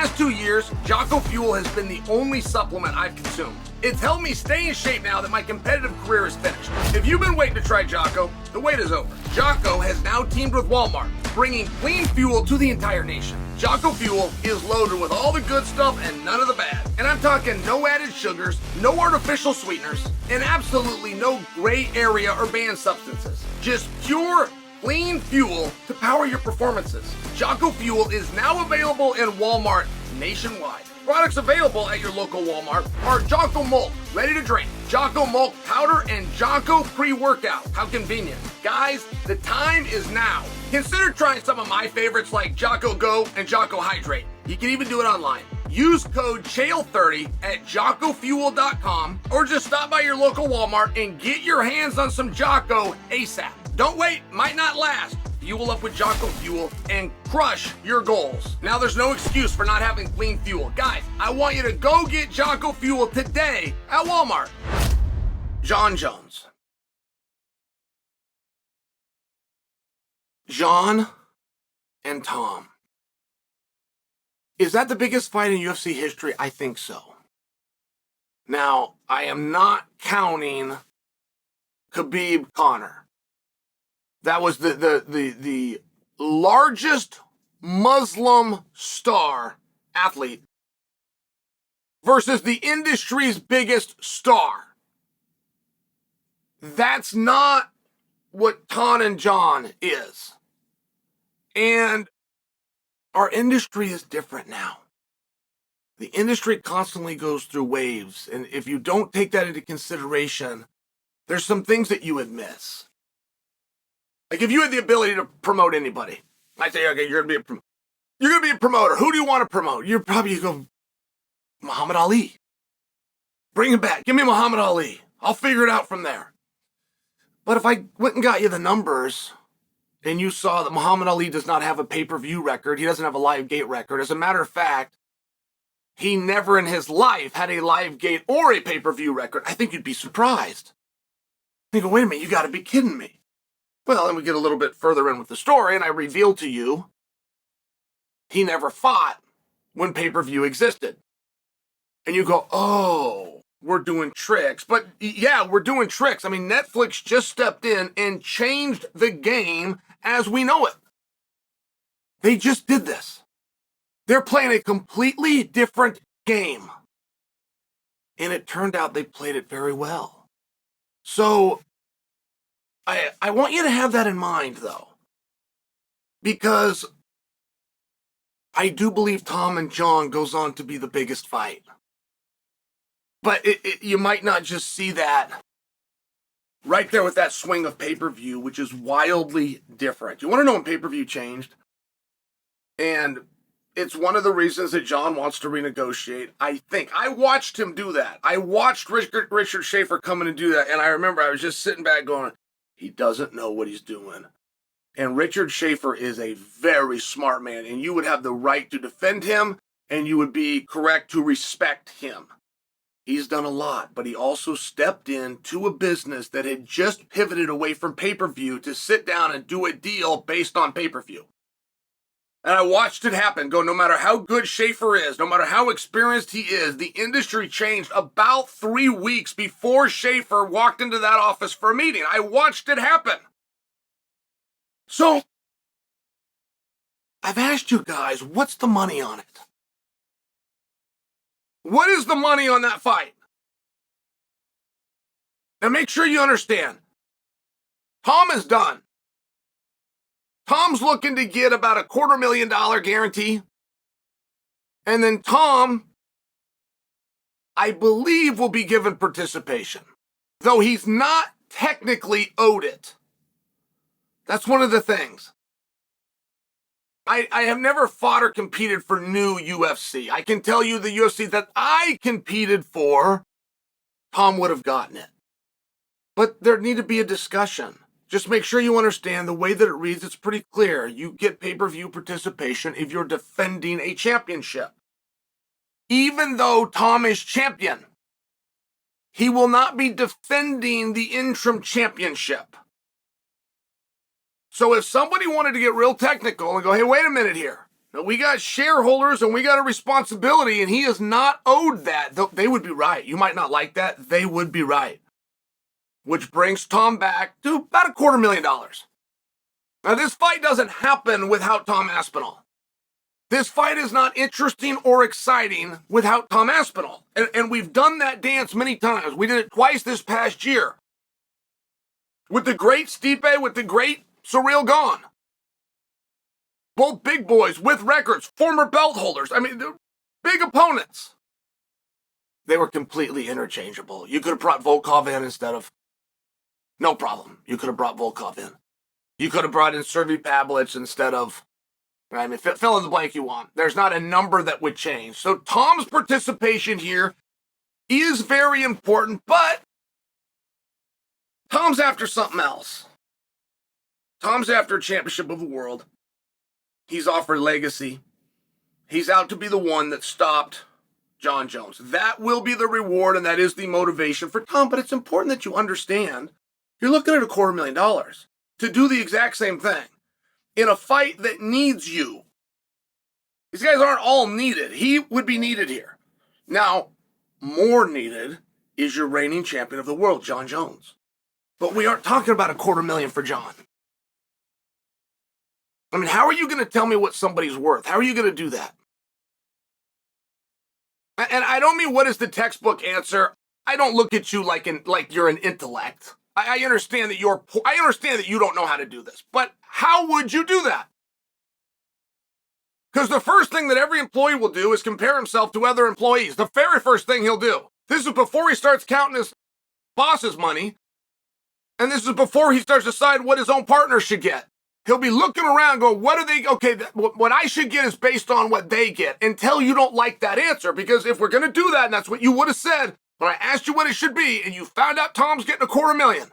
past 2 years, Jocko Fuel has been the only supplement I've consumed. It's helped me stay in shape now that my competitive career is finished. If you've been waiting to try Jocko, the wait is over. Jocko has now teamed with Walmart, bringing clean fuel to the entire nation. Jocko Fuel is loaded with all the good stuff and none of the bad. And I'm talking no added sugars, no artificial sweeteners, and absolutely no gray area or banned substances. Just pure, clean fuel to power your performances. Jocko Fuel is now available in Walmart nationwide. Products available at your local Walmart are Jocko Malt, ready to drink, Jocko Malt powder, and Jocko pre-workout. How convenient. Guys, the time is now. Consider trying some of my favorites like Jocko Go and Jocko Hydrate. You can even do it online. Use code Chael30 at JockoFuel.com or just stop by your local Walmart and get your hands on some Jocko ASAP. Don't wait, might not last. Fuel up with Jocko Fuel and crush your goals. Now there's no excuse for not having clean fuel. Guys, I want you to go get Jocko Fuel today at Walmart. Jon Jones. Jon and Tom. Is that the biggest fight in UFC history? I think so. Now, I am not counting Khabib Conor. That was the largest Muslim star athlete versus the industry's biggest star. That's not what Tom and Jon is. And our industry is different now. The industry constantly goes through waves, and if you don't take that into consideration, there's some things that you would miss. Like if you had the ability to promote anybody, I say, okay, you're gonna be a promoter. Who do you want to promote? You're probably go Muhammad Ali. Bring him back. Give me Muhammad Ali. I'll figure it out from there. But if I went and got you the numbers, and you saw that Muhammad Ali does not have a pay-per-view record, he doesn't have a live gate record. As a matter of fact, he never in his life had a live gate or a pay-per-view record. I think you'd be surprised. You go, wait a minute, you gotta be kidding me. Well, then we get a little bit further in with the story, and I reveal to you he never fought when pay-per-view existed. And you go, oh, we're doing tricks. But yeah, we're doing tricks. I mean, Netflix just stepped in and changed the game as we know it. They just did this. They're playing a completely different game. And it turned out they played it very well. So I want you to have that in mind, though, because I do believe Tom and Jon goes on to be the biggest fight. But you might not just see that right there with that swing of pay-per-view, which is wildly different. You want to know when pay-per-view changed? And it's one of the reasons that Jon wants to renegotiate. I think I watched him do that. I watched Richard Schaefer come in and do that. And I remember I was just sitting back going, he doesn't know what he's doing. And Richard Schaefer is a very smart man, and you would have the right to defend him, and you would be correct to respect him. He's done a lot, but he also stepped into a business that had just pivoted away from pay-per-view to sit down and do a deal based on pay-per-view. And I watched it happen. No matter how good Schaefer is, no matter how experienced he is, the industry changed about 3 weeks before Schaefer walked into that office for a meeting. I watched it happen. So, I've asked you guys, what's the money on it? What is the money on that fight? Now make sure you understand. Tom is done. Tom's looking to get about $250,000 guarantee. And then Tom, I believe, will be given participation. Though he's not technically owed it. That's one of the things. I have never fought or competed for new UFC. I can tell you the UFC that I competed for, Tom would have gotten it. But there need to be a discussion. Just make sure you understand the way that it reads. It's pretty clear. You get pay-per-view participation if you're defending a championship. Even though Tom is champion, he will not be defending the interim championship. So if somebody wanted to get real technical and go, hey, wait a minute here. We got shareholders and we got a responsibility, and he is not owed that. They would be right. You might not like that. They would be right. Which brings Tom back to about $250,000. Now, this fight doesn't happen without Tom Aspinall. This fight is not interesting or exciting without Tom Aspinall. And we've done that dance many times. We did it twice this past year. With the great Stipe, with the great Surreal Gone. Both big boys with records, former belt holders. I mean, they're big opponents. They were completely interchangeable. You could have brought Volkov in instead of... No problem. You could have brought Volkov in. You could have brought in Sergey Pavlich instead of... I mean, fill in the blank you want. There's not a number that would change. So Tom's participation here is very important, but Tom's after something else. Tom's after a championship of the world. He's offered legacy. He's out to be the one that stopped Jon Jones. That will be the reward, and that is the motivation for Tom. But it's important that you understand you're looking at $250,000 to do the exact same thing in a fight that needs you. These guys aren't all needed. He would be needed here. Now, more needed is your reigning champion of the world, Jon Jones. But we aren't talking about $250,000 for Jon. I mean, how are you going to tell me what somebody's worth? How are you going to do that? And I don't mean what is the textbook answer. I don't look at you like you're an intellect. I understand that I understand that you don't know how to do this. But how would you do that? Because the first thing that every employee will do is compare himself to other employees. The very first thing he'll do. This is before he starts counting his boss's money. And this is before he starts to decide what his own partner should get. He'll be looking around going, what are they? Okay, what I should get is based on what they get. Until you don't like that answer. Because if we're going to do that, and that's what you would have said when I asked you what it should be, and you found out Tom's getting $250,000.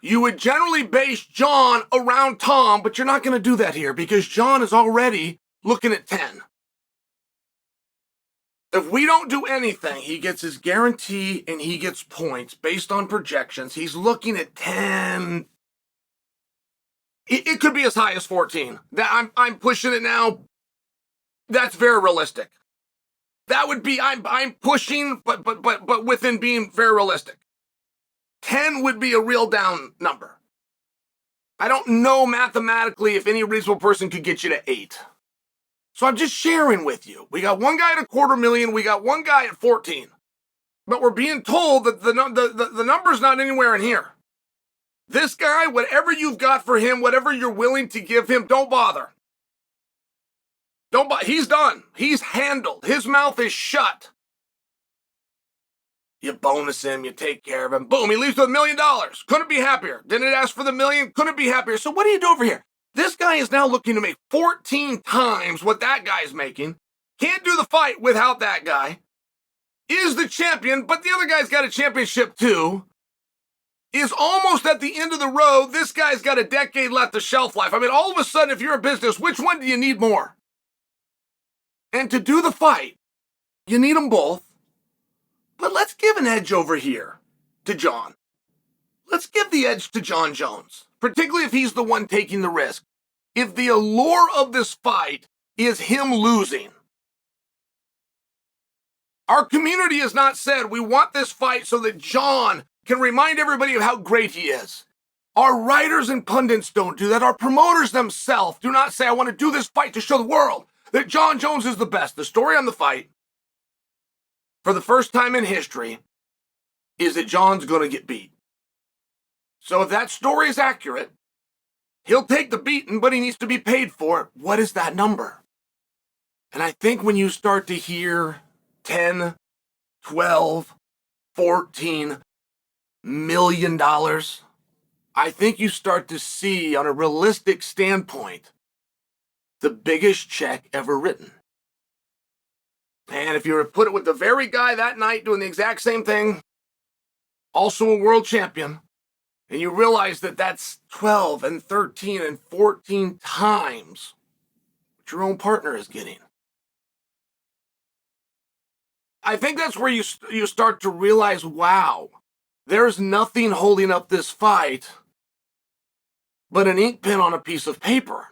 You would generally base Jon around Tom, but you're not going to do that here because Jon is already looking at 10. If we don't do anything, he gets his guarantee and he gets points based on projections. He's looking at 10. It could be as high as 14. I'm pushing it now. That's very realistic. That would be I'm pushing, but within being very realistic. 10 would be a real down number. I don't know mathematically if any reasonable person could get you to 8. So I'm just sharing with you. We got one guy at $250,000. We got one guy at 14. But we're being told that the number's not anywhere in here. This guy, whatever you've got for him, whatever you're willing to give him, don't bother. He's done. He's handled. His mouth is shut. You bonus him, you take care of him. Boom, he leaves with $1 million. Couldn't be happier. Didn't ask for the million, couldn't be happier. So what do you do over here? This guy is now looking to make 14 times what that guy's making. Can't do the fight without that guy. Is the champion, but the other guy's got a championship too. Is almost at the end of the road. This guy's got a decade left of shelf life. I mean, all of a sudden, if you're a business, which one do you need more? And to do the fight, you need them both. But let's give an edge over here to Jon. Let's give the edge to Jon Jones, particularly if he's the one taking the risk. If the allure of this fight is him losing. Our community has not said we want this fight so that Jon can remind everybody of how great he is. Our writers and pundits don't do that. Our promoters themselves do not say, I want to do this fight to show the world that Jon Jones is the best. The story on the fight, for the first time in history, is that Jon's going to get beat. So if that story is accurate, he'll take the beating, but he needs to be paid for it. What is that number? And I think when you start to hear 10, 12, 14 million dollars, I think you start to see, on a realistic standpoint, the biggest check ever written. And if you were to put it with the very guy that night doing the exact same thing, also a world champion, and you realize that that's 12 and 13 and 14 times what your own partner is getting. I think that's where you start to realize, wow, there's nothing holding up this fight but an ink pen on a piece of paper.